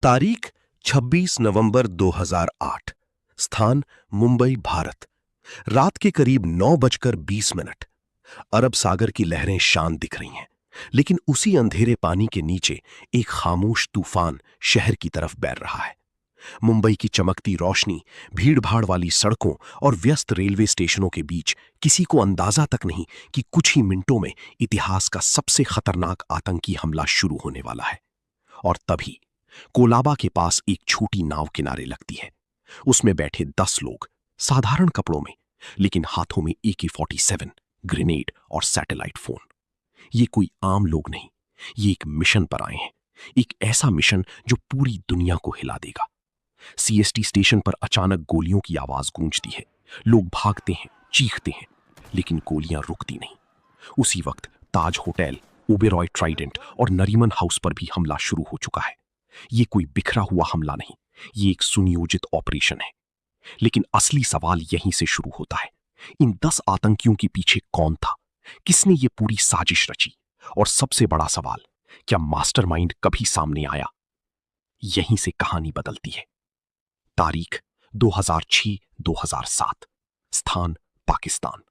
तारीख 26 नवंबर 2008। स्थान मुंबई, भारत। रात के करीब 9:20। अरब सागर की लहरें शांत दिख रही हैं, लेकिन उसी अंधेरे पानी के नीचे एक खामोश तूफान शहर की तरफ बैर रहा है। मुंबई की चमकती रोशनी, भीड़-भाड़ वाली सड़कों और व्यस्त रेलवे स्टेशनों के बीच किसी को अंदाजा तक नहीं कि कुछ ही मिनटों में इतिहास का सबसे खतरनाक आतंकी हमला शुरू होने वाला है। और तभी कोलाबा के पास एक छोटी नाव किनारे लगती है। उसमें बैठे 10 लोग, साधारण कपड़ों में, लेकिन हाथों में AK-47, ग्रेनेड और सैटेलाइट फोन। ये कोई आम लोग नहीं, ये एक मिशन पर आए हैं। एक ऐसा मिशन जो पूरी दुनिया को हिला देगा। CST स्टेशन पर अचानक गोलियों की आवाज गूंजती है। लोग भागते हैं, चीखते हैं, लेकिन गोलियां रुकती नहीं। उसी वक्त ताज होटल, ओबेरॉय ट्राइडेंट और नरीमन हाउस पर भी हमला शुरू हो चुका है। ये कोई बिखरा हुआ हमला नहीं, ये एक सुनियोजित ऑपरेशन है। लेकिन असली सवाल यहीं से शुरू होता है। इन 10 आतंकियों के पीछे कौन था? किसने ये पूरी साजिश रची? और सबसे बड़ा सवाल, क्या मास्टरमाइंड कभी सामने आया? यहीं से कहानी बदलती है। तारीख 2006-2007। स्थान पाकिस्तान।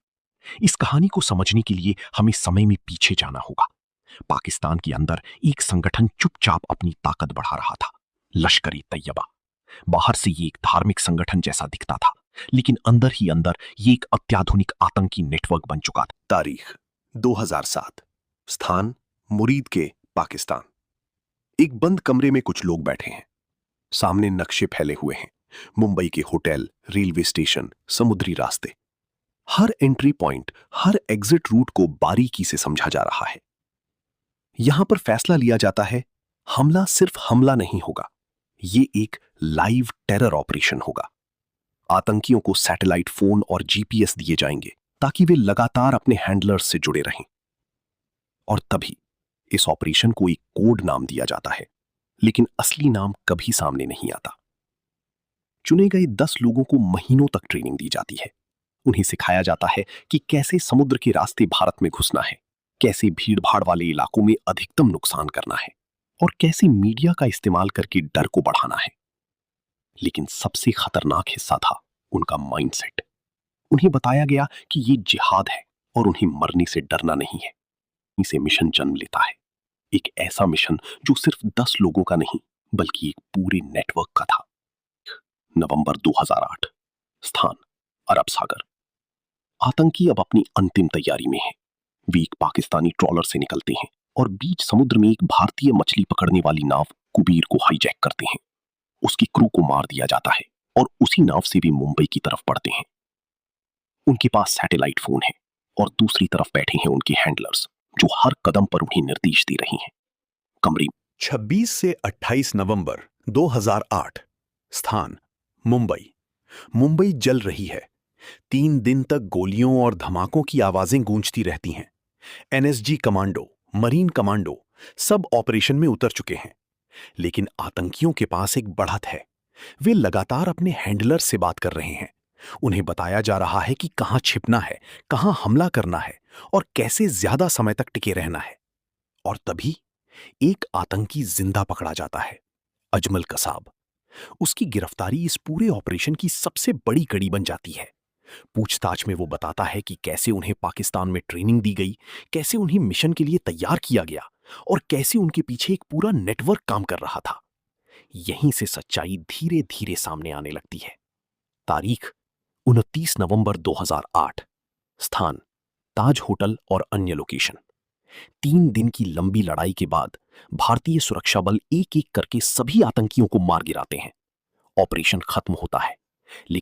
इस कहानी को समझने के लिए हमें समय में पीछे जाना होगा। पाकिस्तान के अंदर एक संगठन चुपचाप अपनी ताकत बढ़ा रहा था, लश्कर-ए-तैयबा। बाहर से ये एक धार्मिक संगठन जैसा दिखता था, लेकिन अंदर ही अंदर ये एक अत्याधुनिक आतंकी नेटवर्क बन चुका था। तारीख 2007। स्थान मुरीद के, पाकिस्तान। एक बंद कमरे में कुछ लोग बैठे हैं। सामने नक्शे फैले हुए हैं, मुंबई के होटल, रेलवे स्टेशन, समुद्री रास्ते। हर एंट्री पॉइंट, हर एग्जिट रूट को बारीकी से समझा जा रहा है। यहां पर फैसला लिया जाता है, हमला सिर्फ हमला नहीं होगा, ये एक लाइव टेरर ऑपरेशन होगा। आतंकियों को सैटेलाइट फोन और GPS दिए जाएंगे ताकि वे लगातार अपने हैंडलर्स से जुड़े रहें। और तभी इस ऑपरेशन को एक कोड नाम दिया जाता है, लेकिन असली नाम कभी सामने नहीं आता। चुने गए 10 लोगों को महीनों तक ट्रेनिंग दी जाती है। उन्हें सिखाया जाता है कि कैसे समुद्र के रास्ते भारत में घुसना है, कैसे भीड़-भाड़ वाले इलाकों में अधिकतम नुकसान करना है और कैसे मीडिया का इस्तेमाल करके डर को बढ़ाना है। लेकिन सबसे खतरनाक हिस्सा था उनका माइंडसेट। उन्हें बताया गया कि ये जिहाद है और उन्हें मरने से डरना नहीं है। इसे मिशन जन्म लेता है, एक ऐसा मिशन जो सिर्फ 10 लोगों का नहीं, बल्कि एक पूरे नेटवर्क का था। नवंबर 2008। स्थान अरब सागर। आतंकी अब अपनी अंतिम तैयारी में हैं। वे एक पाकिस्तानी ट्रॉलर से निकलते हैं और बीच समुद्र में एक भारतीय मछली पकड़ने वाली नाव कुबीर को हाईजैक करते हैं। उसकी क्रू को मार दिया जाता है और उसी नाव से वे मुंबई की तरफ बढ़ते हैं। उनके पास सैटेलाइट फोन है और दूसरी तरफ बैठे हैं उनके हैंडलर्स, जो हर कदम पर उन्हें निर्देश दे रही हैं। कमरे 26 से 28 नवंबर 2008। स्थान मुंबई। मुंबई जल रही है। 3 दिन तक गोलियों और धमाकों की आवाजें गूंजती रहती हैं। NSG कमांडो, मरीन कमांडो सब ऑपरेशन में उतर चुके हैं। लेकिन आतंकियों के पास एक बढ़त है। वे लगातार अपने हैंडलर से बात कर रहे हैं। उन्हें बताया जा रहा है कि कहां छिपना है, कहां हमला करना है और कैसे ज्यादा समय तक टिके रहना है। और तभी एक आतंकी जिंदा पकड़ा जाता है, अजमल कसाब। उसकी गिरफ्तारी इस पूरे ऑपरेशन की सबसे बड़ी कड़ी बन जाती है। पूछताछ में वो बताता है कि कैसे उन्हें पाकिस्तान में ट्रेनिंग दी गई, कैसे उन्हें मिशन के लिए तैयार किया गया और कैसे उनके पीछे एक पूरा नेटवर्क काम कर रहा था। यहीं से सच्चाई धीरे धीरे सामने आने लगती है। तारीख 29 नवंबर 2008। स्थान ताज होटल और अन्य लोकेशन। 3 दिन की लंबी लड़ाई के बाद भारतीय सुरक्षा बल एक एक करके सभी आतंकियों को मार गिराते हैं। ऑपरेशन खत्म होता है, लेकिन